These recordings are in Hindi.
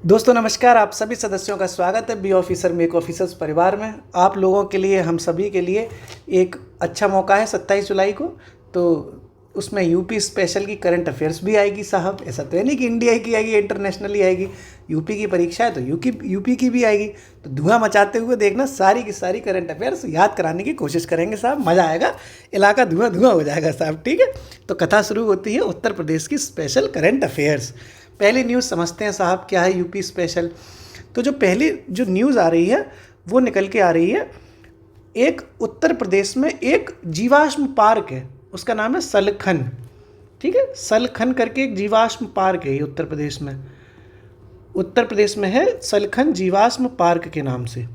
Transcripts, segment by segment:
दोस्तों नमस्कार। आप सभी सदस्यों का स्वागत है बी ऑफिसर मेक ऑफिसर्स परिवार में। आप लोगों के लिए, हम सभी के लिए एक अच्छा मौका है 27 जुलाई को। तो उसमें यूपी स्पेशल की करंट अफेयर्स भी आएगी साहब। ऐसा तो है नहीं कि इंडिया की आएगी, इंटरनेशनली आएगी। यूपी की परीक्षा है तो यूपी की भी आएगी। तो धुआं मचाते हुए देखना, सारी की सारी करंट अफेयर्स याद कराने की कोशिश करेंगे साहब। मज़ा आएगा, इलाका धुआं धुआं हो जाएगा साहब। ठीक है, तो कथा शुरू होती है उत्तर प्रदेश की स्पेशल करंट अफेयर्स। पहली न्यूज़ समझते हैं साहब, क्या है यूपी स्पेशल। तो जो पहली जो न्यूज़ आ रही है वो निकल के आ रही है, एक उत्तर प्रदेश में एक जीवाश्म पार्क है, उसका नाम है सलखन। ठीक है, सलखन करके एक जीवाश्म पार्क है ये उत्तर प्रदेश में है, सलखन जीवाश्म पार्क के नाम से।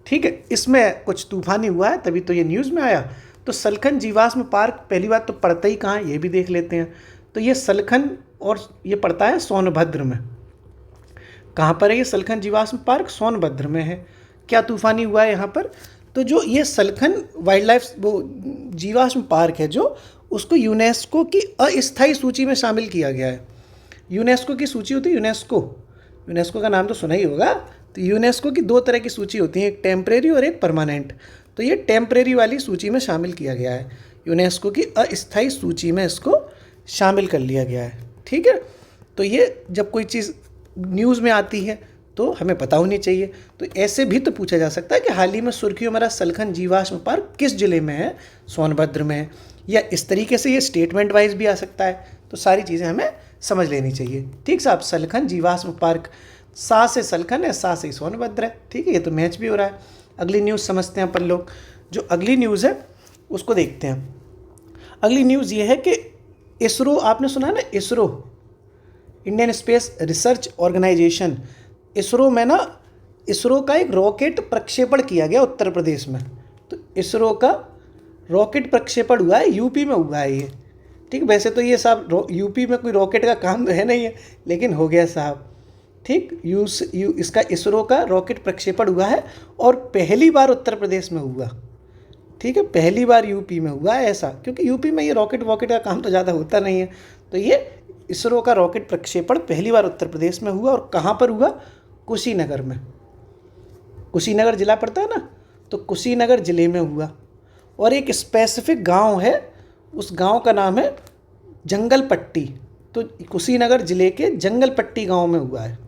ठीक है, इसमें कुछ तूफानी हुआ है तभी तो ये न्यूज़ में आया। तो सलखन जीवाश्म पार्क, पहली बात तो पड़ता ही कहाँ है ये भी देख लेते हैं। तो ये सलखन, और ये पड़ता है सोनभद्र में। कहाँ पर है ये सलखन जीवाश्म पार्क? सोनभद्र में है। क्या तूफानी हुआ है यहाँ पर? तो जो ये सलखन वाइल्ड लाइफ वो जीवाश्म पार्क है, जो उसको यूनेस्को की अस्थायी सूची में शामिल किया गया है। यूनेस्को की सूची होती है, यूनेस्को का नाम तो सुना ही होगा। तो यूनेस्को की दो तरह की सूची होती है, एक टेम्परेरी और एक परमानेंट। तो ये टेम्परेरी वाली सूची में शामिल किया गया है, यूनेस्को की अस्थायी सूची में इसको शामिल कर लिया गया है। ठीक है, तो ये जब कोई चीज़ न्यूज़ में आती है तो हमें पता होनी चाहिए। तो ऐसे भी तो पूछा जा सकता है कि हाल ही में सुर्खियों में रहा सलखन जीवाश्म पार्क किस जिले में है? सोनभद्र में है। या इस तरीके से ये स्टेटमेंट वाइज भी आ सकता है। तो सारी चीज़ें हमें समझ लेनी चाहिए। ठीक साहब, सलखन जीवाश्म पार्क, सा से सलखन है, सा से सोनभद्र है। ठीक है, ये तो मैच भी हो रहा है। अगली न्यूज़ समझते हैं अपन लोग। जो अगली न्यूज़ है उसको देखते हैं। अगली न्यूज़ ये है कि इसरो, आपने सुना है ना, ISRO, Indian space research organisation, ISRO में ना, इसरो का एक रॉकेट प्रक्षेपण किया गया उत्तर प्रदेश में। तो इसरो का रॉकेट प्रक्षेपण हुआ है, यूपी में हुआ है ये। ठीक, वैसे तो ये साहब यूपी में कोई रॉकेट का काम तो है नहीं है, लेकिन हो गया साहब। ठीक, इसका इसरो का रॉकेट प्रक्षेपण हुआ है और पहली बार उत्तर प्रदेश में हुआ। ठीक है, पहली बार यूपी में हुआ है ऐसा, क्योंकि यूपी में ये रॉकेट वॉकेट का काम तो ज़्यादा होता नहीं है। तो ये इसरो का रॉकेट प्रक्षेपण पहली बार उत्तर प्रदेश में हुआ। और कहाँ पर हुआ? कुशीनगर में। कुशीनगर जिला पड़ता है ना, तो कुशीनगर जिले में हुआ। और एक स्पेसिफिक गांव है, उस गांव का नाम है जंगलपट्टी। तो कुशीनगर जिले के जंगलपट्टी गांव में हुआ है।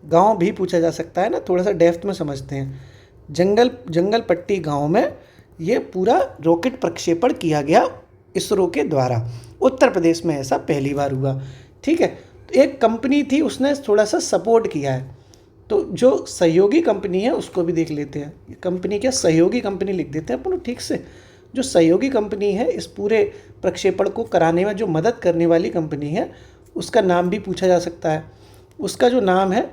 गांव भी पूछा जा सकता है ना, थोड़ा सा डेप्थ में समझते हैं। जंगलपट्टी गांव में ये पूरा रॉकेट प्रक्षेपण किया गया इसरो के द्वारा। उत्तर प्रदेश में ऐसा पहली बार हुआ। ठीक है, तो एक कंपनी थी, उसने थोड़ा सा सपोर्ट किया है। तो जो सहयोगी कंपनी है उसको भी देख लेते हैं। कंपनी क्या, सहयोगी कंपनी लिख देते हैं अपन ठीक से। जो सहयोगी कंपनी है इस पूरे प्रक्षेपण को कराने में जो मदद करने वाली कंपनी है, उसका नाम भी पूछा जा सकता है। उसका जो नाम है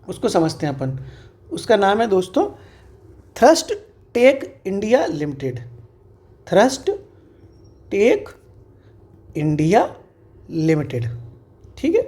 उसको समझते हैं अपन। उसका नाम है दोस्तों Thrust Tech India Limited. Thrust Tech India Limited. ठीक है,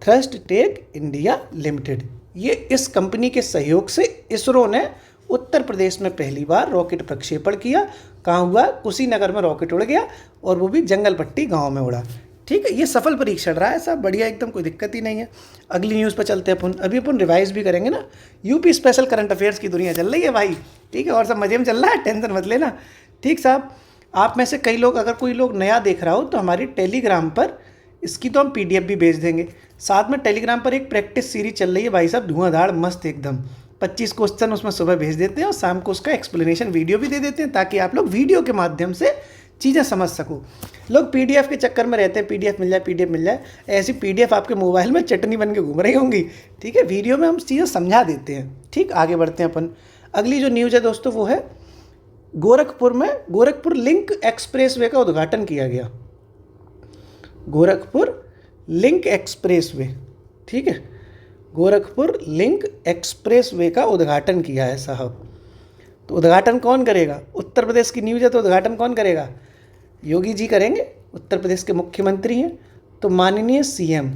थ्रस्ट टेक इंडिया लिमिटेड, ये इस कंपनी के सहयोग से इसरो ने उत्तर प्रदेश में पहली बार रॉकेट प्रक्षेपण किया। कहाँ हुआ? कुशीनगर में रॉकेट उड़ गया, और वो भी जंगलपट्टी गांव में उड़ा। ठीक है, ये सफल परीक्षण रहा है सब, बढ़िया एकदम, कोई दिक्कत ही नहीं है। अगली न्यूज़ पर चलते हैं अपन। अभी अपन रिवाइज भी करेंगे ना। यूपी स्पेशल करंट अफेयर्स की दुनिया चल रही है भाई। ठीक है, और सब मज़े में चल रहा है, टेंशन मत लेना। ठीक साहब, आप में से कई लोग, अगर कोई लोग नया देख रहा हो तो हमारी टेलीग्राम पर इसकी तो हम PDF भी भेज देंगे। साथ में टेलीग्राम पर एक प्रैक्टिस सीरीज चल रही है भाई साहब, धुआंधार मस्त एकदम। 25 क्वेश्चन उसमें सुबह भेज देते हैं और शाम को उसका एक्सप्लेनेशन वीडियो भी दे देते हैं, ताकि आप लोग वीडियो के माध्यम से चीज़ें समझ सको। लोग PDF के चक्कर में रहते हैं, PDF मिल जाए। ऐसी PDF आपके मोबाइल में चटनी बन के घूम रही होंगी। ठीक है, वीडियो में हम चीज़ें समझा देते हैं। ठीक, आगे बढ़ते हैं अपन। अगली जो न्यूज़ है दोस्तों वो है गोरखपुर में गोरखपुर लिंक एक्सप्रेसवे का उद्घाटन किया गया। Gorakhpur link expressway. ठीक है, गोरखपुर लिंक एक्सप्रेसवे का उद्घाटन किया है साहब। तो उद्घाटन कौन करेगा? उत्तर प्रदेश की न्यूज़ है, तो उद्घाटन कौन करेगा? योगी जी करेंगे, उत्तर प्रदेश के मुख्यमंत्री हैं। तो माननीय CM,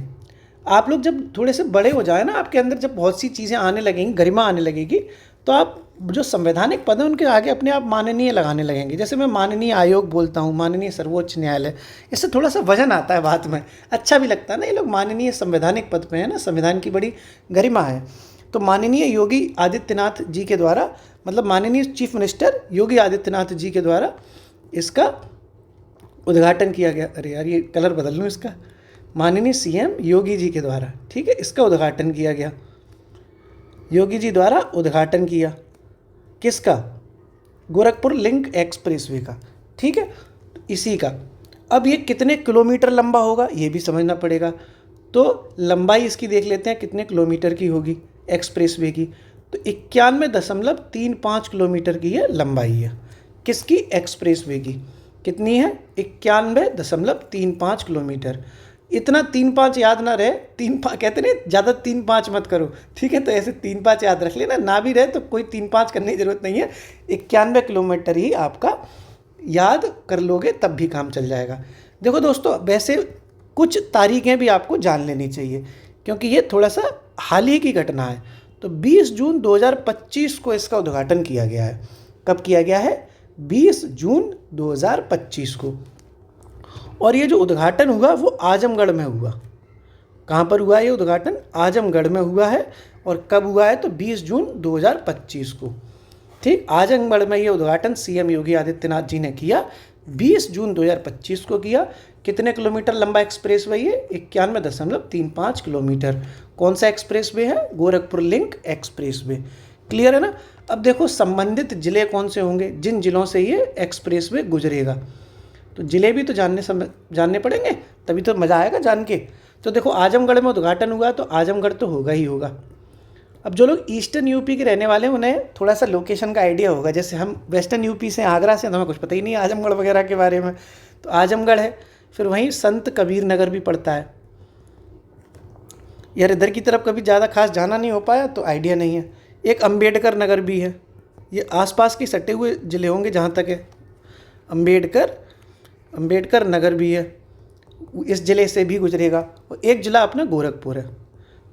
आप लोग जब थोड़े से बड़े हो जाए ना, आपके अंदर जब बहुत सी चीज़ें आने लगेंगी, गरिमा आने लगेगी, तो आप जो संवैधानिक पद हैं उनके आगे अपने आप माननीय लगाने लगेंगे। जैसे मैं माननीय आयोग बोलता हूँ, माननीय सर्वोच्च न्यायालय, इससे थोड़ा सा वजन आता है बात में, अच्छा भी लगता है ना। ये लोग माननीय संवैधानिक पद पे हैं ना, संविधान की बड़ी गरिमा है। तो माननीय योगी आदित्यनाथ जी के द्वारा, मतलब माननीय चीफ मिनिस्टर योगी आदित्यनाथ जी के द्वारा इसका उद्घाटन किया गया। अरे यार ये कलर बदल लूँ इसका, माननीय सीएम योगी जी के द्वारा, ठीक है, इसका उद्घाटन किया गया। योगी जी द्वारा उद्घाटन किया किसका? गोरखपुर लिंक एक्सप्रेसवे का, ठीक है, इसी का। अब ये कितने किलोमीटर लंबा होगा ये भी समझना पड़ेगा। तो लंबाई इसकी देख लेते हैं कितने किलोमीटर की होगी एक्सप्रेसवे की। तो 91.35 किलोमीटर की ये लंबाई है। किसकी? एक्सप्रेसवे की। कितनी है? 91.35 किलोमीटर। इतना 3-5 याद ना रहे, 3-5 कहते नहीं, ज़्यादा 3-5 मत करो, ठीक है। तो ऐसे 3-5 याद रख लेना, ना भी रहे तो कोई 3-5 करने की ज़रूरत नहीं है। 91 किलोमीटर ही आपका याद कर लोगे तब भी काम चल जाएगा। देखो दोस्तों, वैसे कुछ तारीखें भी आपको जान लेनी चाहिए क्योंकि ये थोड़ा सा हाल ही की घटना है। तो 20 जून 2025 को इसका उद्घाटन किया गया है। कब किया गया है? 20 जून 2025 को। और ये जो उद्घाटन हुआ वो आजमगढ़ में हुआ। कहाँ पर हुआ ये उद्घाटन? आजमगढ़ में हुआ है। और कब हुआ है? तो 20 जून 2025 को, ठीक। आजमगढ़ में ये उद्घाटन सीएम योगी आदित्यनाथ जी ने किया, 20 जून 2025 को किया। कितने किलोमीटर लंबा एक्सप्रेस वे है? 91.35 किलोमीटर। कौन सा एक्सप्रेस वे है? Gorakhpur link express way. Clear है ना? अब देखो संबंधित जिले कौन से होंगे जिन जिलों से ये एक्सप्रेस वे गुजरेगा। तो जिले भी तो जानने पड़ेंगे, तभी तो मज़ा आएगा जान के। तो देखो आजमगढ़ में उद्घाटन हुआ तो आजमगढ़ तो होगा ही होगा। अब जो लोग ईस्टर्न यूपी के रहने वाले हैं उन्हें थोड़ा सा लोकेशन का आइडिया होगा। जैसे हम वेस्टर्न यूपी से, आगरा से, तो हमें कुछ पता ही नहीं है आजमगढ़ वगैरह के बारे में। तो आजमगढ़ है, फिर वहीं संत कबीर नगर भी पड़ता है। यार इधर की तरफ कभी ज़्यादा खास जाना नहीं हो पाया तो आइडिया नहीं है। एक अम्बेडकर नगर भी है। ये आसपास के सटे हुए ज़िले होंगे जहाँ तक है। अम्बेडकर नगर भी है, इस ज़िले से भी गुजरेगा। और एक ज़िला अपना गोरखपुर है।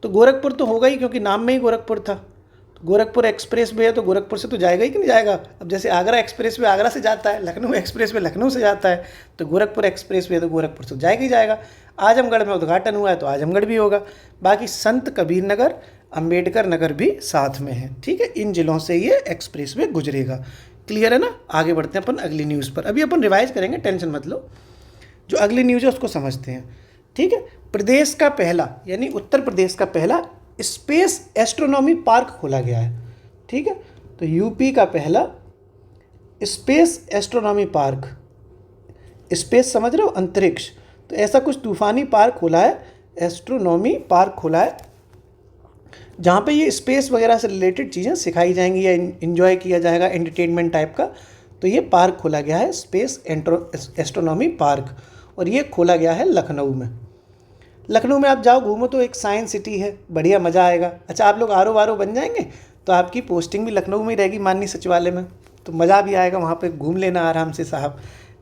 तो गोरखपुर तो होगा ही क्योंकि नाम में ही गोरखपुर था। तो गोरखपुर एक्सप्रेस वे है तो गोरखपुर से तो जाएगा ही कि नहीं जाएगा। अब जैसे आगरा एक्सप्रेस वे आगरा से जाता है, लखनऊ एक्सप्रेस वे लखनऊ से जाता है, तो गोरखपुर एक्सप्रेस वे तो गोरखपुर से जाएगा ही जाएगा। आजमगढ़ में उद्घाटन हुआ है तो आजमगढ़ भी होगा। बाकी संत कबीर नगर, अम्बेडकर नगर भी साथ में है, ठीक है। इन जिलों से ये एक्सप्रेस वे गुजरेगा। क्लियर है ना? आगे बढ़ते हैं अपन अगली न्यूज़ पर। अभी अपन रिवाइज करेंगे, टेंशन मत लो। जो अगली न्यूज़ है उसको समझते हैं, ठीक है। प्रदेश का पहला, यानी उत्तर प्रदेश का पहला स्पेस एस्ट्रोनॉमी पार्क खोला गया है, ठीक है। तो यूपी का पहला स्पेस एस्ट्रोनॉमी पार्क, स्पेस समझ रहे हो, अंतरिक्ष। तो ऐसा कुछ तूफानी पार्क खोला है, एस्ट्रोनॉमी पार्क खोला है, जहाँ पे ये स्पेस वगैरह से रिलेटेड चीज़ें सिखाई जाएंगी या इन्जॉय किया जाएगा, एंटरटेनमेंट टाइप का। तो ये पार्क खोला गया है स्पेस एस्ट्रोनॉमी पार्क, और ये खोला गया है लखनऊ में। लखनऊ में आप जाओ घूमो तो एक साइंस सिटी है, बढ़िया मज़ा आएगा। अच्छा आप लोग RO बन जाएंगे तो आपकी पोस्टिंग भी लखनऊ में ही रहेगी, माननीय सचिवालय में, तो मज़ा भी आएगा, वहाँ पे घूम लेना आराम से साहब,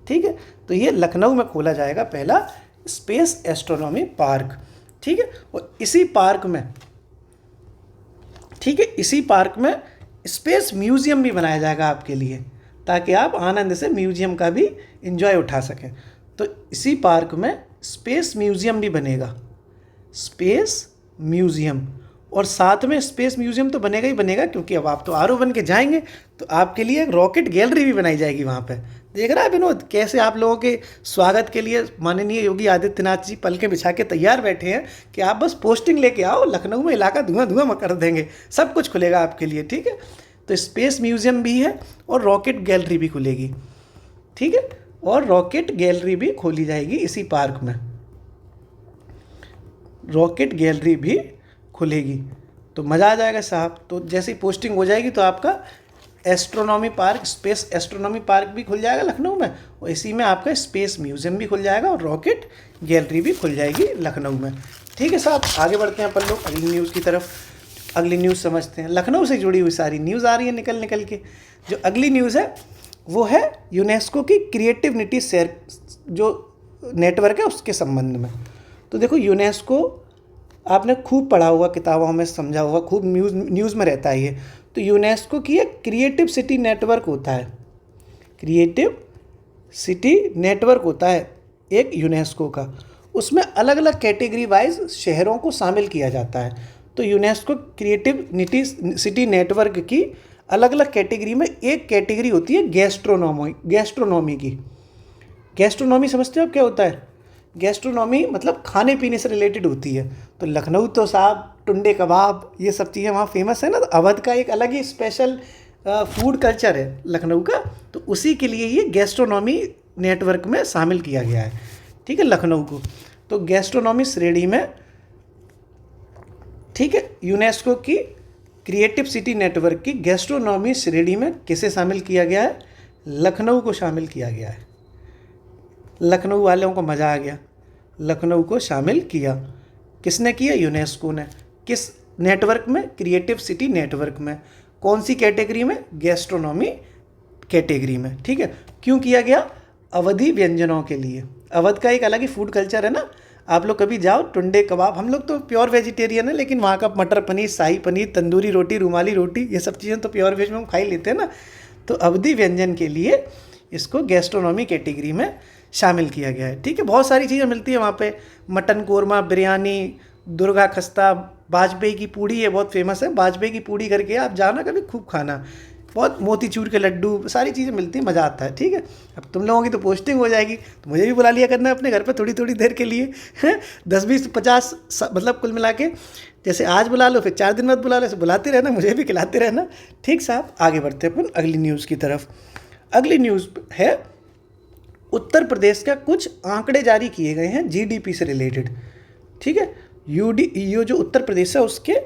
ठीक है। तो ये लखनऊ में खोला जाएगा पहला स्पेस एस्ट्रोनॉमी पार्क, ठीक है। और इसी पार्क में, ठीक है, इसी पार्क में स्पेस म्यूज़ियम भी बनाया जाएगा आपके लिए, ताकि आप आनंद से म्यूज़ियम का भी एंजॉय उठा सकें। तो इसी पार्क में स्पेस म्यूज़ियम भी बनेगा, स्पेस म्यूज़ियम। और साथ में स्पेस म्यूज़ियम तो बनेगा ही बनेगा, क्योंकि अब आप तो RO बन के जाएंगे तो आपके लिए एक रॉकेट गैलरी भी बनाई जाएगी वहाँ पे। देख रहा है विनोद कैसे आप लोगों के स्वागत के लिए माननीय योगी आदित्यनाथ जी पलकें बिछा के तैयार बैठे हैं कि आप बस पोस्टिंग लेके आओ, लखनऊ में इलाका धुआं धुआं कर देंगे, सब कुछ खुलेगा आपके लिए, ठीक है। तो स्पेस म्यूज़ियम भी है और रॉकेट गैलरी भी खुलेगी, ठीक है। और रॉकेट गैलरी भी खोली जाएगी इसी पार्क में, रॉकेट गैलरी भी खुलेगी, तो मज़ा आ जाएगा साहब। तो जैसे ही पोस्टिंग हो जाएगी तो आपका astronomy park, space astronomy park भी खुल जाएगा लखनऊ में, और इसी में आपका स्पेस म्यूज़ियम भी खुल जाएगा और रॉकेट गैलरी भी खुल जाएगी लखनऊ में, ठीक है साहब। आगे बढ़ते हैं अपन लोग अगली न्यूज़ की तरफ। अगली न्यूज़ समझते हैं, लखनऊ से जुड़ी हुई सारी न्यूज़ आ रही है निकल के। जो अगली न्यूज़ है वो है यूनेस्को की क्रिएटिविटी शेयर जो नेटवर्क है उसके संबंध में। तो देखो यूनेस्को आपने खूब पढ़ा होगा, किताबों में समझा होगा, खूब न्यूज़ में रहता है ये। तो यूनेस्को की एक क्रिएटिव सिटी नेटवर्क होता है, क्रिएटिव सिटी नेटवर्क होता है एक यूनेस्को का। उसमें अलग अलग कैटेगरी वाइज शहरों को शामिल किया जाता है। तो यूनेस्को क्रिएटिव सिटी नेटवर्क की अलग अलग कैटेगरी में एक कैटेगरी होती है गैस्ट्रोनॉमी की। गैस्ट्रोनॉमी समझते हो आप क्या होता है? गैस्ट्रोनॉमी मतलब खाने पीने से रिलेटेड होती है। तो लखनऊ तो साहब टुंडे कबाब ये सब चीज़ें वहाँ फेमस है ना। तो अवध का एक अलग ही स्पेशल फूड कल्चर है लखनऊ का, तो उसी के लिए ये गैस्ट्रोनॉमी नेटवर्क में शामिल किया गया है, ठीक है, लखनऊ को। तो गैस्ट्रोनॉमी श्रेणी में, ठीक है, यूनेस्को की क्रिएटिव सिटी नेटवर्क की गैस्ट्रोनॉमी श्रेणी में किसे शामिल किया गया है? लखनऊ को शामिल किया गया है। लखनऊ वालों को मज़ा आ गया, लखनऊ को शामिल किया। किसने किया? यूनेस्को ने। किस नेटवर्क में? क्रिएटिव सिटी नेटवर्क में। कौन सी कैटेगरी में? गैस्ट्रोनॉमी कैटेगरी में, ठीक है। क्यों किया गया? अवधी व्यंजनों के लिए। अवध का एक अलग ही फूड कल्चर है ना। आप लोग कभी जाओ, टुंडे कबाब, हम लोग तो प्योर वेजिटेरियन है, लेकिन वहाँ का मटर पनीर, शाही पनीर, तंदूरी रोटी, रुमाली रोटी, ये सब चीज़ें तो प्योर वेज में हम खा ही लेते हैं ना। तो अवधी व्यंजन के लिए इसको गैस्ट्रोनॉमी कैटेगरी में शामिल किया गया है, ठीक है। बहुत सारी चीज़ें मिलती है वहाँ पे, मटन कोरमा, बिरयानी, दुर्गा खस्ता, बाजपेयी की पूड़ी, ये बहुत फेमस है। बाजपेयी की पूड़ी करके आप जाना कभी, खूब खाना। बहुत मोतीचूर के लड्डू, सारी चीज़ें मिलती हैं, मज़ा आता है, ठीक है। अब तुम लोगों की तो पोस्टिंग हो जाएगी, तो मुझे भी बुला लिया करना अपने घर पे थोड़ी थोड़ी देर के लिए, 10 20 50 मतलब कुल मिला के। जैसे आज बुला लो, फिर 4 दिन बाद बुला लो, ऐसे बुलाते रहना, मुझे भी खिलाते रहना, ठीक साहब। आगे बढ़ते हैं अपन अगली न्यूज़ की तरफ। अगली न्यूज़ है उत्तर प्रदेश का कुछ आंकड़े जारी किए गए हैं जीडीपी से रिलेटेड, ठीक है। ये जो उत्तर प्रदेश है उसके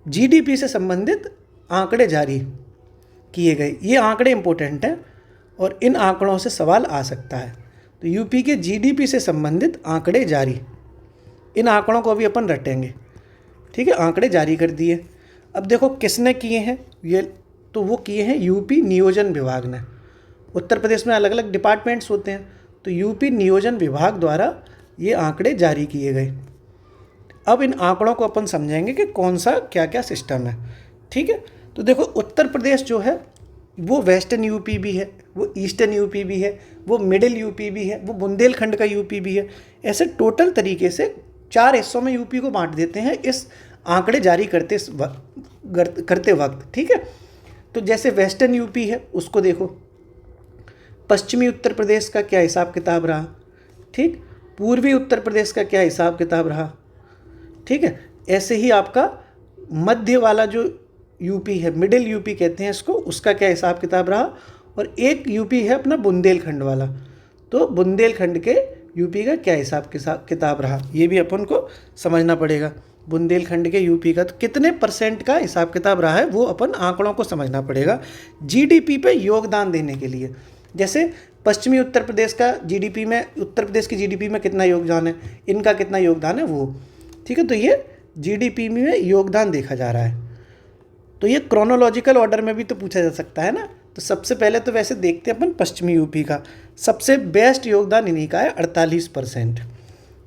जीडीपी से संबंधित आंकड़े जारी किए गए। ये आंकड़े इंपॉर्टेंट हैं और इन आंकड़ों से सवाल आ सकता है। तो यूपी के जीडीपी से संबंधित आंकड़े जारी, इन आंकड़ों को अभी अपन रटेंगे, ठीक है। आंकड़े जारी कर दिए। अब देखो किसने किए हैं ये, तो वो किए हैं यूपी नियोजन विभाग ने। उत्तर प्रदेश में अलग अलग डिपार्टमेंट्स होते हैं, तो यूपी नियोजन विभाग द्वारा ये आंकड़े जारी किए गए। अब इन आंकड़ों को अपन समझेंगे कि कौन सा क्या क्या सिस्टम है, ठीक है। तो देखो उत्तर प्रदेश जो है वो वेस्टर्न यूपी भी है, वो ईस्टर्न यूपी भी है, वो मिडिल यूपी भी है, वो बुंदेलखंड का यूपी भी है। ऐसे टोटल तरीके से 4 हिस्सों में यूपी को बांट देते हैं इस आंकड़े जारी करते वक्त, ठीक है। तो जैसे वेस्टर्न यूपी है उसको देखो, पश्चिमी उत्तर प्रदेश का क्या हिसाब किताब रहा, ठीक, पूर्वी उत्तर प्रदेश का क्या हिसाब किताब रहा, ठीक है। ऐसे ही आपका मध्य वाला जो यूपी है, मिडिल यूपी कहते हैं इसको, उसका क्या हिसाब किताब रहा, और एक यूपी है अपना बुंदेलखंड वाला, तो बुंदेलखंड के यूपी का क्या हिसाब किताब रहा, ये भी अपन को समझना पड़ेगा। बुंदेलखंड के यूपी का तो कितने % का हिसाब किताब रहा है वो अपन आंकड़ों को समझना पड़ेगा जीडीपी पे योगदान देने के लिए। जैसे पश्चिमी उत्तर प्रदेश का जीडीपी में, उत्तर प्रदेश की जीडीपी में कितना योगदान है, इनका कितना योगदान है वो, ठीक है। तो ये जीडीपी में योगदान देखा जा रहा है। तो ये क्रोनोलॉजिकल ऑर्डर में भी तो पूछा जा सकता है ना। तो सबसे पहले तो वैसे देखते हैं अपन पश्चिमी यूपी का, सबसे बेस्ट योगदान इन्हीं का है 48%,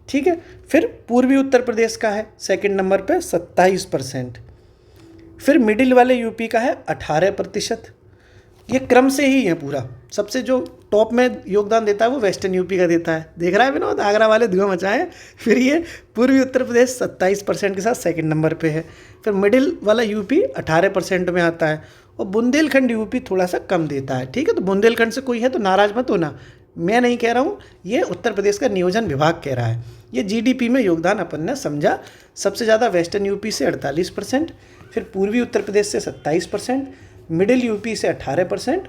ठीक है। फिर पूर्वी उत्तर प्रदेश का है सेकंड नंबर पे 27%। फिर मिडिल वाले यूपी का है 18%। ये क्रम से ही है पूरा, सबसे जो टॉप में योगदान देता है वो वेस्टर्न यूपी का देता है, देख रहा है विनोद, आगरा वाले धुआं मचाए। फिर ये पूर्वी उत्तर प्रदेश 27% के साथ सेकंड नंबर पे है। फिर मिडिल वाला यूपी 18% में आता है, और बुंदेलखंड यूपी थोड़ा सा कम देता है, ठीक है। तो बुंदेलखंड से कोई है तो नाराज मत होना, मैं नहीं कह रहा हूँ, ये उत्तर प्रदेश का नियोजन विभाग कह रहा है। ये जीडीपी में योगदान अपन ने समझा, सबसे ज़्यादा वेस्टर्न यूपी से 48%, फिर पूर्वी उत्तर प्रदेश से 27%, मिडिल यूपी से 18%,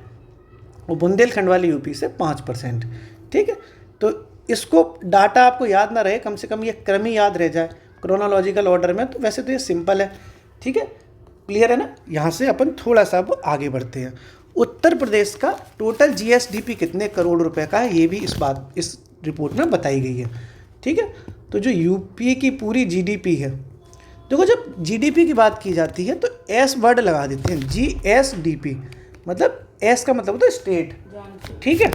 और बुंदेलखंड वाली यूपी से 5%, ठीक है। तो इसको डाटा आपको याद ना रहे, कम से कम ये क्रम ही याद रह जाए क्रोनोलॉजिकल ऑर्डर में, तो वैसे तो ये सिंपल है, ठीक है, क्लियर है ना। यहाँ से अपन थोड़ा सा अब आगे बढ़ते हैं। उत्तर प्रदेश का टोटल जीएसडीपी कितने करोड़ रुपए का है, ये भी इस रिपोर्ट में बताई गई है, ठीक है। तो जो यूपी की पूरी जीडीपी है, देखो जब जीडीपी की बात की जाती है तो एस वर्ड लगा देते हैं, जीएसडीपी, मतलब एस का मतलब होता है स्टेट, ठीक है।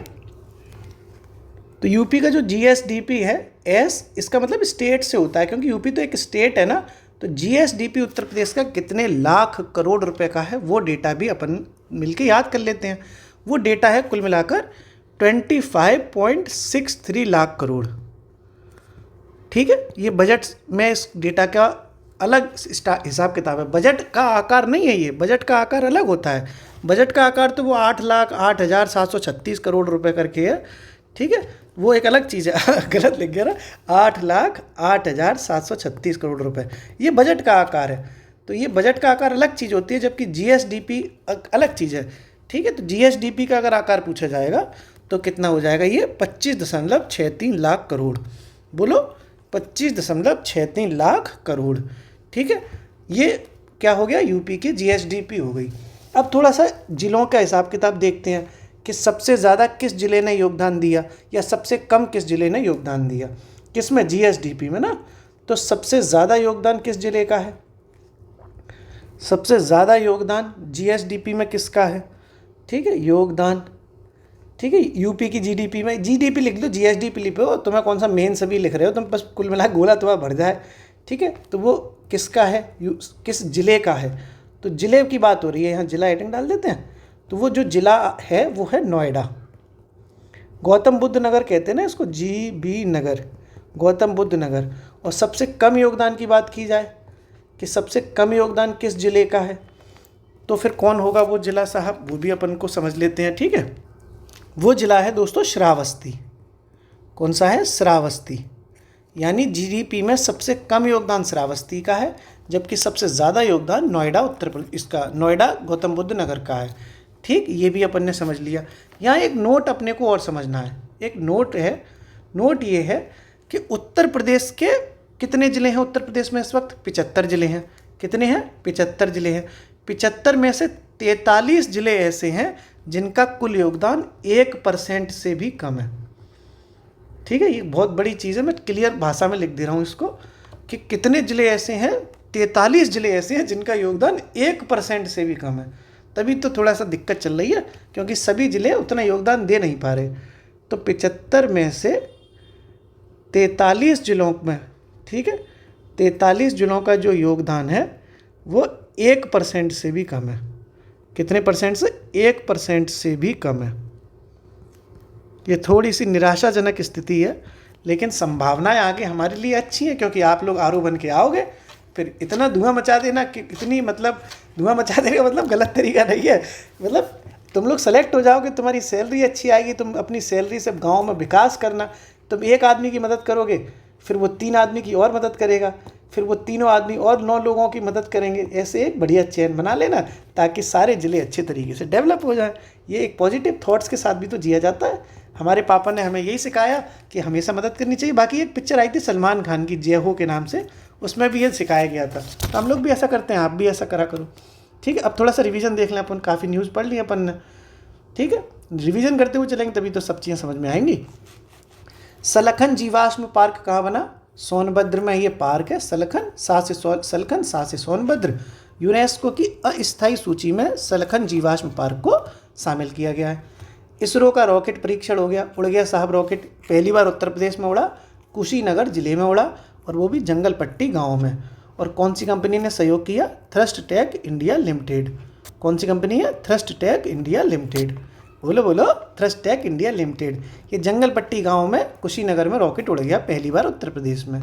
तो यूपी का जो जीएसडीपी है, एस इसका मतलब स्टेट से होता है, क्योंकि यूपी तो एक स्टेट है ना, तो जीएसडीपी उत्तर प्रदेश का कितने लाख करोड़ रुपए का है वो डेटा भी अपन मिलके याद कर लेते हैं। वो डेटा है कुल मिलाकर 25.63 लाख करोड़। ठीक है, ये बजट में इस डेटा का अलग हिसाब किताब है। बजट का आकार नहीं है ये, बजट का आकार अलग होता है। बजट का आकार तो वो 8,08,736 करोड़ रुपए करके है। ठीक है, वो एक अलग चीज़ है। गलत लिख गया ना, 8,08,736 करोड़ रुपए, ये बजट का आकार है। तो ये बजट का आकार अलग चीज़ होती है, जबकि जीएसडीपी अलग चीज़ है। ठीक है, तो जीएसडीपी का अगर आकार पूछा जाएगा तो कितना हो जाएगा, ये 25.63 लाख करोड़। बोलो, 25.63 लाख करोड़। ठीक है, ये क्या हो गया, यूपी की जीएसडीपी हो गई। अब थोड़ा सा जिलों का हिसाब किताब देखते हैं कि सबसे ज़्यादा किस जिले ने योगदान दिया या सबसे कम किस जिले ने योगदान दिया, किसमें, जीएसडीपी में ना। तो सबसे ज़्यादा योगदान किस जिले का है, सबसे ज़्यादा योगदान जीएसडीपी में किसका है। ठीक है, योगदान, ठीक है, यूपी की जीडीपी में, जीडीपी लिख लो, जीएसडीपी लिखो, तुम्हें कौन सा मेन सभी लिख रहे हो तुम, बस कुल मिला गोला तुम्हारा भर जाए। ठीक है, तो वो किसका है, किस जिले का है। तो जिले की बात हो रही है, यहाँ जिला हेडिंग डाल देते हैं। तो वो जो जिला है वो है नोएडा। गौतम बुद्ध नगर कहते हैं ना इसको, जीबी नगर, गौतम बुद्ध नगर। और सबसे कम योगदान की बात की जाए कि सबसे कम योगदान किस जिले का है, तो फिर कौन होगा वो जिला साहब, वो भी अपन को समझ लेते हैं। ठीक है, वो जिला है दोस्तों श्रावस्ती। कौन सा है, श्रावस्ती। यानी जीडीपी में सबसे कम योगदान श्रावस्ती का है, जबकि सबसे ज़्यादा योगदान नोएडा उत्तर प्रदेश, इसका नोएडा गौतम बुद्ध नगर का है। ठीक, ये भी अपन ने समझ लिया। यहाँ एक नोट अपने को और समझना है, एक नोट है, नोट ये है कि उत्तर प्रदेश के कितने ज़िले हैं उत्तर प्रदेश में इस वक्त, 75 ज़िले हैं। कितने हैं, 75 ज़िले हैं। 75 में से 43 ज़िले ऐसे हैं जिनका कुल योगदान 1% से भी कम है। ठीक है, ये बहुत बड़ी चीज़ है, मैं क्लियर भाषा में लिख दे रहा हूँ इसको कि कितने ज़िले ऐसे हैं, 43 ज़िले ऐसे हैं जिनका योगदान 1% से भी कम है। तभी तो थोड़ा सा दिक्कत चल रही है, क्योंकि सभी ज़िले उतना योगदान दे नहीं पा रहे। तो 75 में से 43 ज़िलों में, ठीक है, 43 ज़िलों का जो योगदान है वो 1% से भी कम है। कितने परसेंट से, 1% से भी कम है। ये थोड़ी सी निराशाजनक स्थिति है, लेकिन संभावनाएं आगे हमारे लिए अच्छी हैं, क्योंकि आप लोग आरओ बन के आओगे, फिर इतना धुआं मचा देना कि इतनी, मतलब धुआं मचा देने का मतलब गलत तरीका नहीं है, मतलब तुम लोग सेलेक्ट हो जाओगे, तुम्हारी सैलरी अच्छी आएगी, तुम अपनी सैलरी से गांव में विकास करना। तुम एक आदमी की मदद करोगे, फिर वो 3 आदमी की और मदद करेगा, फिर वो तीनों आदमी और 9 लोगों की मदद करेंगे। ऐसे एक बढ़िया चेन बना लेना, ताकि सारे ज़िले अच्छे तरीके से डेवलप हो जाए। ये एक पॉजिटिव थॉट्स के साथ भी तो जिया जाता है। हमारे पापा ने हमें यही सिखाया कि हमेशा मदद करनी चाहिए। बाकी एक पिक्चर आई थी सलमान खान की, जय हो के नाम से, उसमें भी ये सिखाया गया था। तो हम लोग भी ऐसा करते हैं, आप भी ऐसा करा करो। ठीक है, अब थोड़ा सा रिवीजन देख लें अपन, काफ़ी न्यूज़ पढ़ ली अपन ने। ठीक है, रिवीजन करते हुए चलेंगे तभी तो सब चीज़ें समझ में आएंगी। सलखन जीवाश्म पार्क कहाँ बना, सोनभद्र में ये पार्क है। सलखन, सलखन सा से सोनभद्र। यूनेस्को की अस्थायी सूची में सलखन जीवाश्म पार्क को शामिल किया गया है। इसरो का रॉकेट परीक्षण हो गया, उड़ गया साहब रॉकेट। पहली बार उत्तर प्रदेश में उड़ा, कुशीनगर जिले में उड़ा, और वो भी जंगलपट्टी गांव में। और कौन सी कंपनी ने सहयोग किया, थ्रस्ट टेक इंडिया लिमिटेड। कौन सी कंपनी है, थ्रस्ट टेक इंडिया लिमिटेड। बोलो बोलो, थ्रस्ट टेक इंडिया लिमिटेड। ये जंगलपट्टी गांव में, कुशीनगर में रॉकेट उड़ गया पहली बार उत्तर प्रदेश में।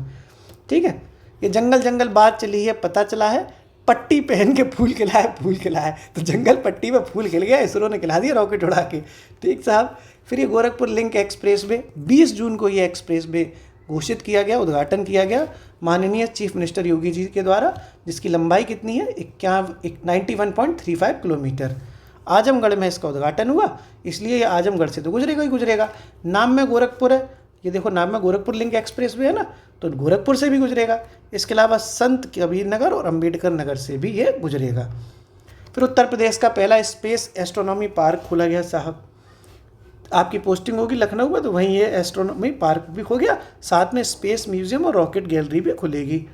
ठीक है, ये जंगल बात चली है, पता चला है, पट्टी पहन के फूल खिलाए, फूल खिलाए, तो जंगल पट्टी में फूल खिल गया, इसरो ने खिला दिया रॉकेट उड़ा के। ठीक साहब, फिर ये गोरखपुर लिंक एक्सप्रेस वे, 20 जून को ये एक्सप्रेस वे घोषित किया गया, उद्घाटन किया गया माननीय चीफ मिनिस्टर योगी जी के द्वारा, जिसकी लंबाई कितनी है, 91.35 किलोमीटर। आजमगढ़ में इसका उद्घाटन हुआ, इसलिए ये आजमगढ़ से तो गुजरेगा ही गुजरेगा। नाम में गोरखपुर है, ये देखो नाम में गोरखपुर लिंक एक्सप्रेस वे है ना, तो गोरखपुर से भी गुजरेगा। इसके अलावा संत कबीर नगर और अंबेडकर नगर से भी ये गुजरेगा। फिर उत्तर प्रदेश का पहला स्पेस एस्ट्रोनॉमी पार्क खोला गया साहब। आपकी पोस्टिंग होगी लखनऊ में, तो वहीं ये एस्ट्रोनॉमी पार्क भी हो गया, साथ में स्पेस म्यूजियम और रॉकेट गैलरी भी खुलेगी।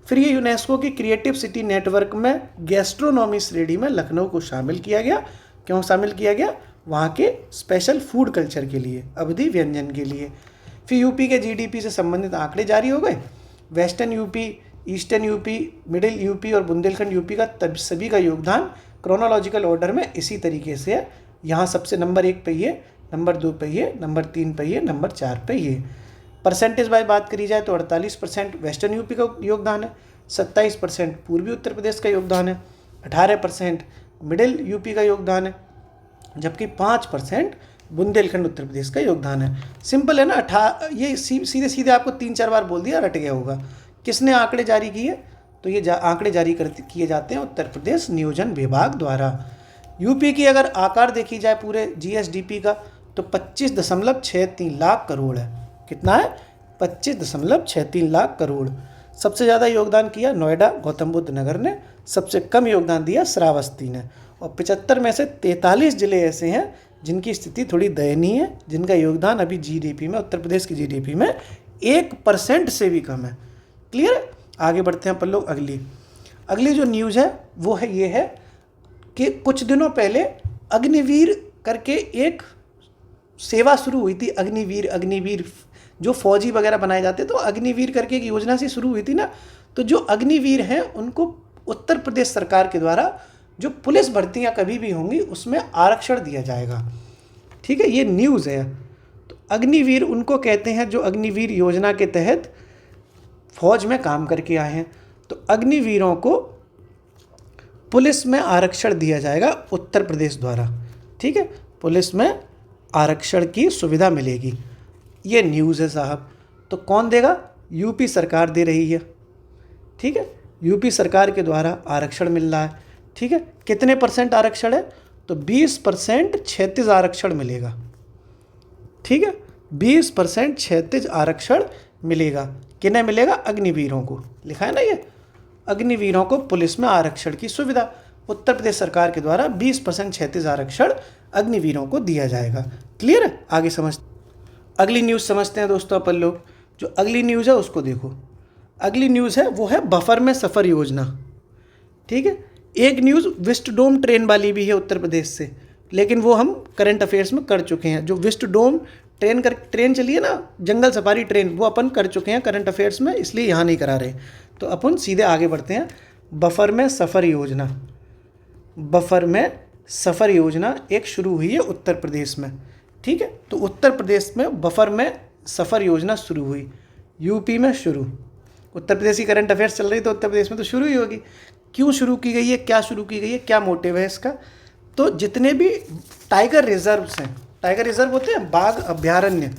फिर ये यूनेस्को की क्रिएटिव सिटी नेटवर्क में गैस्ट्रोनॉमी श्रेणी में लखनऊ को शामिल किया गया। क्यों शामिल किया गया, वहाँ के स्पेशल फूड कल्चर के लिए, अवधि व्यंजन के लिए। फिर यूपी के जीडीपी से संबंधित आंकड़े जारी हो गए। Western UP eastern UP, middle UP और बुंदेलखंड यूपी का तब सभी का योगदान क्रोनोलॉजिकल ऑर्डर में इसी तरीके से है। यहाँ सबसे नंबर 1 पे ये, नंबर 2 पे ये, नंबर 3 पे ये, नंबर 4 पे ये। परसेंटेज वाइज बात करी जाए तो 48% वेस्टर्न यूपी का योगदान है, 27% पूर्वी उत्तर प्रदेश का योगदान है, 18% मिडिल यूपी का योगदान है, जबकि 5% बुंदेलखंड उत्तर प्रदेश का योगदान है। सिंपल है ना। ये सीधे सीधे आपको 3-4 बार बोल दिया, रट गया होगा। किसने आंकड़े जारी किए? तो ये आंकड़े जारी किए जाते हैं उत्तर प्रदेश नियोजन विभाग द्वारा। यूपी की अगर आकार देखी जाए पूरे जीएसडीपी का तो 25.63 लाख करोड़ है। कितना है? 25.63 लाख करोड़। सबसे ज़्यादा योगदान किया नोएडा गौतम बुद्ध नगर ने, सबसे कम योगदान दिया श्रावस्ती ने। और 75 में से 43 जिले ऐसे हैं जिनकी स्थिति थोड़ी दयनीय है, जिनका योगदान अभी जीडीपी में, उत्तर प्रदेश की जीडीपी में 1% से भी कम है। क्लियर है? आगे बढ़ते हैं अपन लोग। अगली जो न्यूज़ है वो है ये है कि कुछ दिनों पहले अग्निवीर करके एक सेवा शुरू हुई थी। अग्निवीर जो फौजी वगैरह बनाए जाते, तो अग्निवीर करके एक योजना से शुरू हुई थी ना। तो जो अग्निवीर हैं उनको उत्तर प्रदेश सरकार के द्वारा जो पुलिस भर्तियां कभी भी होंगी उसमें आरक्षण दिया जाएगा। ठीक है, ये न्यूज़ है। तो अग्निवीर उनको कहते हैं जो अग्निवीर योजना के तहत फौज में काम करके आए हैं। तो अग्निवीरों को पुलिस में आरक्षण दिया जाएगा उत्तर प्रदेश द्वारा। ठीक है, पुलिस में आरक्षण की सुविधा मिलेगी। ये न्यूज़ है साहब। तो कौन देगा? यूपी सरकार दे रही है। ठीक है, यूपी सरकार के द्वारा आरक्षण मिल रहा है। ठीक है, कितने % आरक्षण है? तो 20% क्षैतिज आरक्षण मिलेगा। ठीक है, 20% क्षैतिज आरक्षण मिलेगा। किन्हें मिलेगा? अग्निवीरों को। लिखा है ना ये, अग्निवीरों को पुलिस में आरक्षण की सुविधा उत्तर प्रदेश सरकार के द्वारा 20% क्षैतिज आरक्षण अग्निवीरों को दिया जाएगा। क्लियर है? आगे अगली न्यूज़ समझते हैं दोस्तों अपन लोग। जो अगली न्यूज़ है उसको देखो। अगली न्यूज़ है वो है बफर में सफ़र योजना। ठीक है, एक न्यूज़ विस्टडोम ट्रेन वाली भी है उत्तर प्रदेश से, लेकिन वो हम करंट अफेयर्स में कर चुके हैं। जो विस्टडोम ट्रेन चली है ना, जंगल सफारी ट्रेन, वो अपन कर चुके हैं करंट अफेयर्स में, इसलिए यहाँ नहीं करा रहे। तो अपन सीधे आगे बढ़ते हैं। बफर में सफ़र योजना। बफर में सफ़र योजना एक शुरू हुई है उत्तर प्रदेश में। ठीक है, तो उत्तर प्रदेश में बफर में सफ़र योजना शुरू हुई। यूपी में शुरू, उत्तर प्रदेश की करंट अफेयर्स चल रही तो उत्तर प्रदेश में तो शुरू ही होगी। क्यों शुरू की गई है, क्या शुरू की गई है, क्या मोटिव है इसका? तो जितने भी टाइगर रिजर्व्स हैं, टाइगर रिजर्व होते हैं बाघ अभ्यारण्य,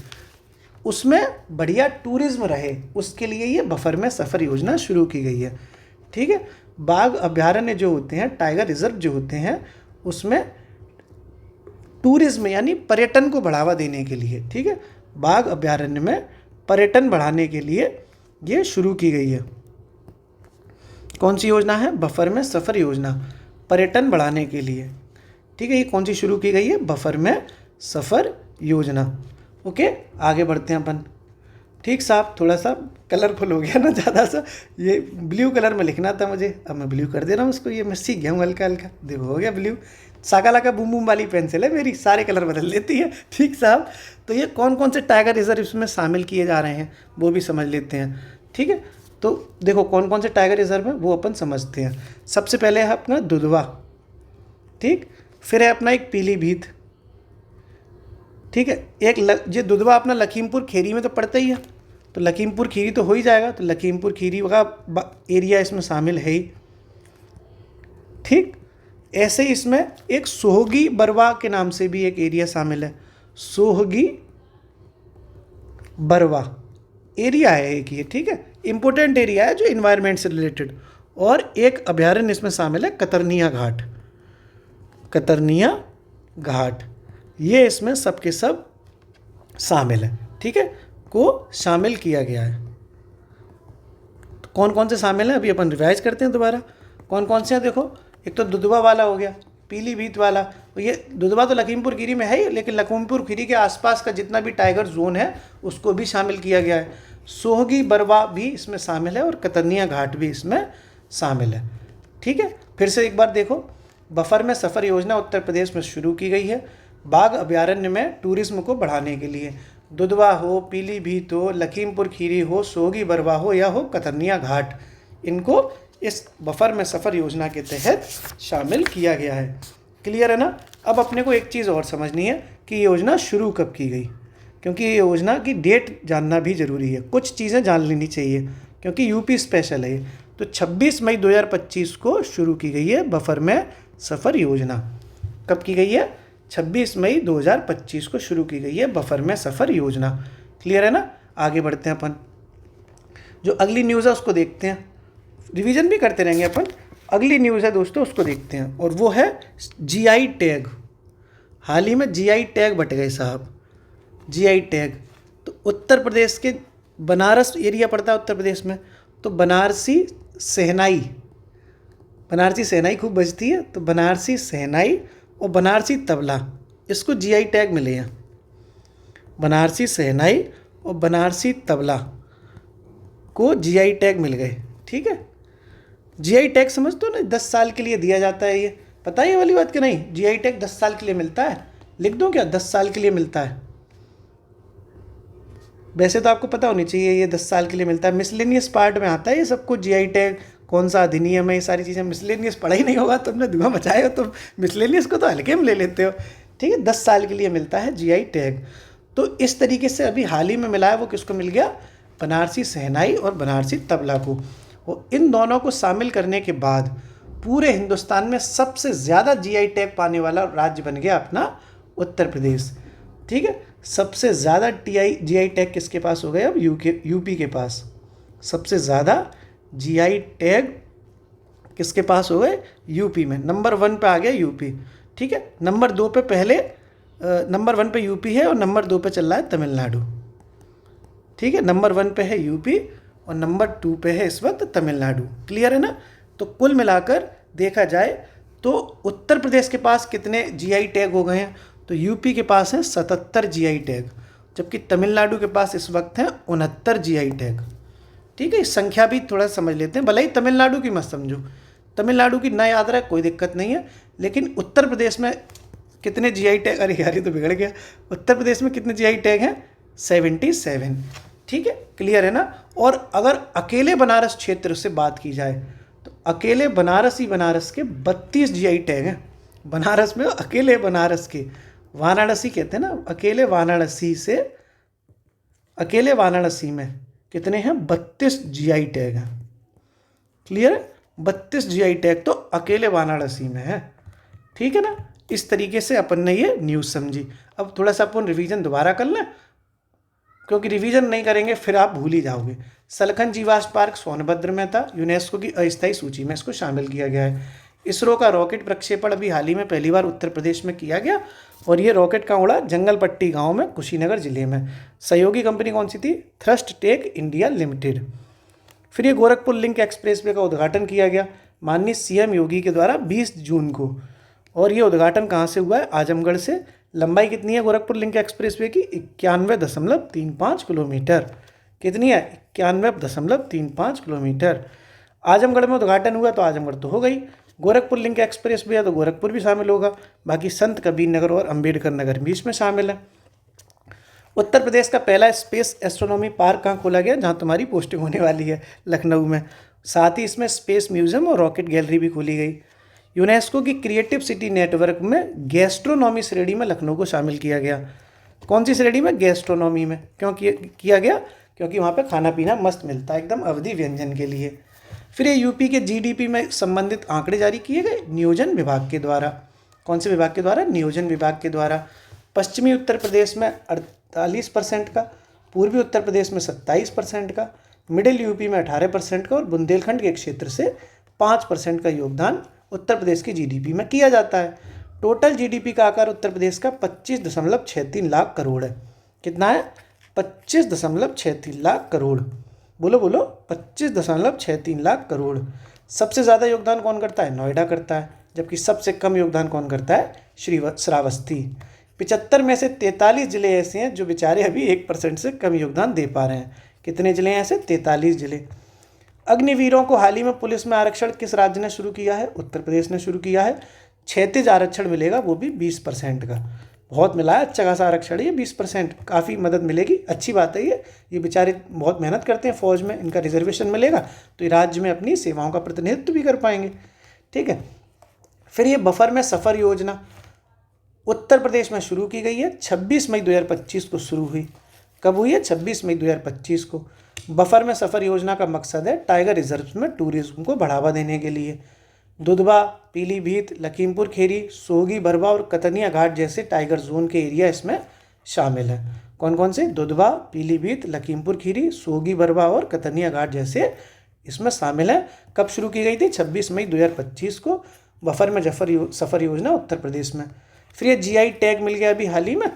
उसमें बढ़िया टूरिज्म रहे, उसके लिए ये बफर में सफ़र योजना शुरू की गई है। ठीक है, बाघ अभ्यारण्य जो होते हैं, टाइगर रिजर्व जो होते हैं, उसमें टूरिज्म यानी पर्यटन को बढ़ावा देने के लिए, ठीक है, बाघ अभ्यारण्य में पर्यटन बढ़ाने के लिए ये शुरू की गई है। कौन सी योजना है? बफर में सफ़र योजना, पर्यटन बढ़ाने के लिए। ठीक है, ये कौन सी शुरू की गई है? बफर में सफ़र योजना। ओके, आगे बढ़ते हैं अपन। ठीक साहब, थोड़ा सा कलरफुल हो गया ना ज़्यादा सा, ये ब्लू कलर में लिखना था मुझे, अब मैं ब्लू कर दे रहा हूँ उसको। ये मैं सीख गया हूँ हल्का हल्का, देखो हो गया ब्लू। साकाला का बूम बूम वाली पेंसिल है मेरी, सारे कलर बदल लेती है। ठीक साहब, तो ये कौन कौन से टाइगर रिजर्व इसमें शामिल किए जा रहे हैं वो भी समझ लेते हैं। ठीक है, तो देखो कौन कौन से टाइगर रिजर्व हैं वो अपन समझते हैं। सबसे पहले है अपना दुधवा, ठीक, फिर है अपना एक पीलीभीत, ठीक है, एक ये दुधवा अपना लखीमपुर खीरी में तो पड़ता ही है, तो लखीमपुर खीरी तो हो ही जाएगा, तो लखीमपुर खीरी का एरिया इसमें शामिल है ही। ठीक, ऐसे ही इसमें एक सोहगी बरवा के नाम से भी एक एरिया शामिल है। सोहगी बरवा एरिया है एक ये, ठीक है, इंपॉर्टेंट एरिया है जो इन्वायरमेंट से रिलेटेड। और एक अभ्यारण्य इसमें शामिल है कतरनिया घाट। कतरनिया घाट ये इसमें सबके सब शामिल है, ठीक है, को शामिल किया गया है। तो कौन कौन से शामिल हैं अभी अपन रिवाइज करते हैं दोबारा। कौन कौन से हैं देखो, एक तो दुधवा वाला हो गया, पीलीभीत वाला, तो ये दुधवा तो लखीमपुर खीरी में है ही, लेकिन लखीमपुर खीरी के आसपास का जितना भी टाइगर जोन है उसको भी शामिल किया गया है। सोहगी बरवा भी इसमें शामिल है और कतरनिया घाट भी इसमें शामिल है। ठीक है, फिर से एक बार देखो, बफर में सफ़र योजना उत्तर प्रदेश में शुरू की गई है बाघ अभ्यारण्य में टूरिज्म को बढ़ाने के लिए। दुधवा हो, पीलीभीत हो, लखीमपुर खीरी हो, सोहगी बरवा हो या हो कतरनिया घाट, इनको इस बफर में सफ़र योजना के तहत शामिल किया गया है। क्लियर है ना। अब अपने को एक चीज़ और समझनी है कि ये योजना शुरू कब की गई, क्योंकि ये योजना की डेट जानना भी ज़रूरी है। कुछ चीज़ें जान लेनी चाहिए क्योंकि यूपी स्पेशल है ये। तो 26 मई 2025 को शुरू की गई है बफर में सफ़र योजना। कब की गई है? 26 मई 2025 को शुरू की गई है बफर में सफ़र योजना। क्लियर है ना। आगे बढ़ते हैं अपन, जो अगली न्यूज़ है उसको देखते हैं, रिवीजन भी करते रहेंगे अपन। अगली न्यूज़ है दोस्तों, उसको देखते हैं, और वो है जीआई टैग। हाल ही में जीआई टैग बट गए साहब, जीआई टैग। तो उत्तर प्रदेश के बनारस एरिया पड़ता है उत्तर प्रदेश में, तो बनारसी शहनाई, बनारसी शहनाई खूब बजती है, तो बनारसी शहनाई और बनारसी तबला, इसको जीआई टैग मिले हैं। बनारसी शहनाई और बनारसी तबला को जीआई टैग मिल गए। ठीक है, जीआई टैग समझते हो ना, 10 साल के लिए दिया जाता है। ये पता है ये वाली बात कि नहीं? जीआई टैग 10 साल के लिए मिलता है। लिख दूं क्या? 10 साल के लिए मिलता है। वैसे तो आपको पता होनी चाहिए ये 10 साल के लिए मिलता है। मिसलेनियस पार्ट में आता है ये सब कुछ, जीआई टैग कौन सा अधिनियम है, ये सारी चीज़ें। मिसलेनियस पढ़ा ही नहीं होगा, तुमने धुआं मचाए हो, तुम मिसलेनियस को तो हल्के में ले लेते हो। ठीक है, 10 साल के लिए मिलता है जीआई टैग। तो इस तरीके से अभी हाल ही में मिला है, वो किसको मिल गया? बनारसी शहनाई और बनारसी तबला को। और इन दोनों को शामिल करने के बाद पूरे हिंदुस्तान में सबसे ज़्यादा जीआई टैग पाने वाला राज्य बन गया अपना उत्तर प्रदेश। ठीक है, सबसे ज़्यादा जीआई टैग किसके पास हो गए? अब यूपी के पास सबसे ज़्यादा जीआई टैग किसके पास हो गए? यूपी में। नंबर 1 पे आ गया यूपी। ठीक है, नंबर 2 पे पहले नंबर 1 पे यूपी है और नंबर 2 पे चल रहा है तमिलनाडु। ठीक है, नंबर 1 पे है यूपी और नंबर 2 पे है इस वक्त तमिलनाडु। क्लियर है ना। तो कुल मिलाकर देखा जाए तो उत्तर प्रदेश के पास कितने जीआई टैग हो गए हैं? तो यूपी के पास हैं 77 जीआई टैग, जबकि तमिलनाडु के पास इस वक्त हैं 69 जीआई टैग। ठीक है, इस संख्या भी थोड़ा समझ लेते हैं, भले ही तमिलनाडु की मत समझो, तमिलनाडु की ना याद रहे कोई दिक्कत नहीं है, लेकिन उत्तर प्रदेश में कितने जीआई टैग, अरे यार ये तो बिगड़ गया, उत्तर प्रदेश में कितने जीआई टैग हैं? 77। ठीक है, क्लियर है ना। और अगर अकेले बनारस क्षेत्र से बात की जाए तो अकेले बनारस के 32 जीआई टैग हैं। बनारस में, अकेले बनारस के, वाराणसी कहते हैं ना, अकेले वाराणसी में कितने हैं? 32 जीआई टैग हैं। क्लियर है, 32 जीआई टैग तो अकेले वाराणसी में है। ठीक है ना। इस तरीके से अपन ने ये न्यूज़ समझी। अब थोड़ा सा अपन रिवीजन दोबारा कर लें, क्योंकि रिवीजन नहीं करेंगे फिर आप भूल ही जाओगे। सलखन जीवाश्म पार्क सोनभद्र में था, यूनेस्को की अस्थायी सूची में इसको शामिल किया गया है। इसरो का रॉकेट प्रक्षेपण अभी हाल ही में पहली बार उत्तर प्रदेश में किया गया, और ये रॉकेट कहाँ उड़ा? जंगलपट्टी गांव में, कुशीनगर जिले में। सहयोगी कंपनी कौन सी थी? Thrust Tech India Limited. फिर ये गोरखपुर लिंक एक्सप्रेसवे का उद्घाटन किया गया माननीय सीएम योगी के द्वारा 20 जून को, और ये उद्घाटन कहाँ से हुआ है? आजमगढ़ से। लंबाई कितनी है गोरखपुर लिंक एक्सप्रेसवे की? 91.35 किलोमीटर। कितनी है? 91.35 किलोमीटर। आजमगढ़ में उद्घाटन हुआ तो आजमगढ़ तो हो गई, गोरखपुर लिंक एक्सप्रेसवे है तो गोरखपुर भी शामिल होगा, बाकी संत कबीर नगर और अंबेडकर नगर भी इसमें शामिल है। उत्तर प्रदेश का पहला स्पेस एस्ट्रोनॉमी पार्क कहाँ खोला गया? जहाँ तुम्हारी पोस्टिंग होने वाली है, लखनऊ में। साथ ही इसमें स्पेस म्यूजियम और रॉकेट गैलरी भी खोली गई। यूनेस्को की क्रिएटिव सिटी नेटवर्क में गैस्ट्रोनॉमी श्रेणी में लखनऊ को शामिल किया गया। कौन सी श्रेणी में? गैस्ट्रोनॉमी में। क्यों किया गया? क्योंकि वहाँ पे खाना पीना मस्त मिलता है एकदम, अवधि व्यंजन के लिए। फिर ये यूपी के जीडीपी में संबंधित आंकड़े जारी किए गए नियोजन विभाग के द्वारा। कौन से विभाग के द्वारा? नियोजन विभाग के द्वारा। पश्चिमी उत्तर प्रदेश में 48% का, पूर्वी उत्तर प्रदेश में 27% का, मिडिल यूपी में 18% का, और बुंदेलखंड के क्षेत्र से 5% का योगदान उत्तर प्रदेश की जीडीपी में किया जाता है। टोटल जीडीपी का आकार उत्तर प्रदेश का 25.63 लाख करोड़ है। कितना है? 25.63 लाख करोड़। बोलो बोलो, 25.63 लाख करोड़। सबसे ज़्यादा योगदान कौन करता है? नोएडा करता है, जबकि सबसे कम योगदान कौन करता है? श्रावस्ती। 75 में से 43 जिले ऐसे हैं जो बेचारे अभी 1% से कम योगदान दे पा रहे हैं। कितने जिले हैं ऐसे? 43 जिले। अग्निवीरों को हाल ही में पुलिस में आरक्षण किस राज्य ने शुरू किया है? उत्तर प्रदेश ने शुरू किया है। क्षैतिज आरक्षण मिलेगा, वो भी 20% का। बहुत मिला है, अच्छा खासा आरक्षण है, 20%, काफ़ी मदद मिलेगी, अच्छी बात है ये बेचारे बहुत मेहनत करते हैं फौज में, इनका रिजर्वेशन मिलेगा तो ये राज्य में अपनी सेवाओं का प्रतिनिधित्व भी कर पाएंगे। ठीक है, फिर ये बफर में सफ़र योजना उत्तर प्रदेश में शुरू की गई है, 26 मई 2025 को शुरू हुई। कब हुई है? 26 मई 2025 को। बफर में सफ़र योजना का मकसद है टाइगर रिजर्व में टूरिज्म को बढ़ावा देने के लिए दुधवा, पीलीभीत, लखीमपुर खेरी, सोगी, बरवा और कतनिया घाट जैसे टाइगर जोन के एरिया इसमें शामिल हैं। कौन कौन से? दुधवा, पीलीभीत, लखीमपुर खीरी, सोगी, बरवा और कतनिया घाट जैसे इसमें शामिल हैं। कब शुरू की गई थी? 26 मई 2025 को। बफर में सफ़र योजना उत्तर प्रदेश में। फिर ये जीआई टैग मिल गया अभी हाल ही में।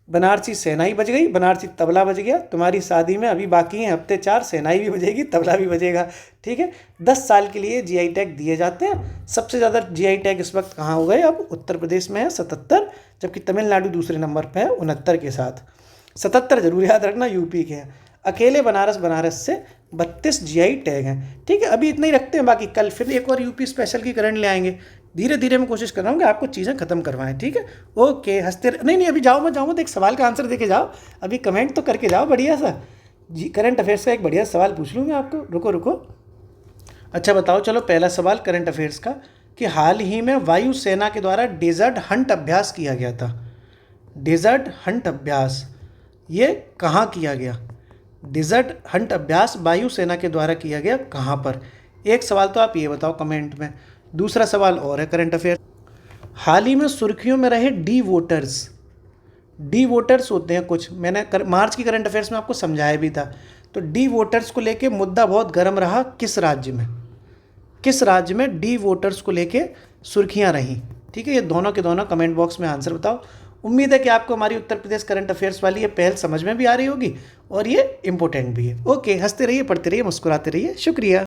बनारसी शहनाई बज गई, बनारसी तबला बज गया। तुम्हारी शादी में अभी बाकी हैं हफ्ते 4, शहनाई भी बजेगी, तबला भी बजेगा। ठीक है, 10 साल के लिए जीआई टैग दिए जाते हैं। सबसे ज़्यादा जीआई टैग इस वक्त कहाँ हो गए? अब उत्तर प्रदेश में है 77, जबकि तमिलनाडु दूसरे नंबर पर है 69 के साथ। 77 जरूर याद रखना, यूपी के हैं। अकेले बनारस से 32 जीआई टैग हैं। ठीक है, अभी इतना ही रखते हैं, बाकी कल फिर एक और यूपी स्पेशल की करंट ले आएंगे। धीरे धीरे मैं कोशिश कर रहा हूँ कि आपको चीज़ें खत्म करवाएं। ठीक है, ओके, हंसते नहीं, अभी जाओ मत, एक सवाल का आंसर देके जाओ, अभी कमेंट तो करके जाओ बढ़िया सा जी। करंट अफेयर्स का एक बढ़िया सवाल पूछ लूँ मैं आपको, रुको। अच्छा बताओ, चलो पहला सवाल करंट अफेयर्स का, कि हाल ही में वायुसेना के द्वारा डेजर्ट हंट अभ्यास किया गया था। डेजर्ट हंट अभ्यास ये कहाँ किया गया? डेजर्ट हंट अभ्यास वायुसेना के द्वारा किया गया कहाँ पर? एक सवाल तो आप ये बताओ कमेंट में। दूसरा सवाल और है करंट अफेयर, हाल ही में सुर्खियों में रहे डी वोटर्स होते हैं कुछ, मैंने मार्च की करंट अफेयर्स में आपको समझाया भी था। तो डी वोटर्स को लेके मुद्दा बहुत गर्म रहा, किस राज्य में डी वोटर्स को लेके सुर्खियां रहीं? ठीक है, ये दोनों के दोनों कमेंट बॉक्स में आंसर बताओ। उम्मीद है कि आपको हमारी उत्तर प्रदेश करंट अफेयर्स वाली ये पहल समझ में भी आ रही होगी और ये इंपॉर्टेंट भी है। ओके, हंसते रहिए, पढ़ते रहिए, मुस्कुराते रहिए, शुक्रिया।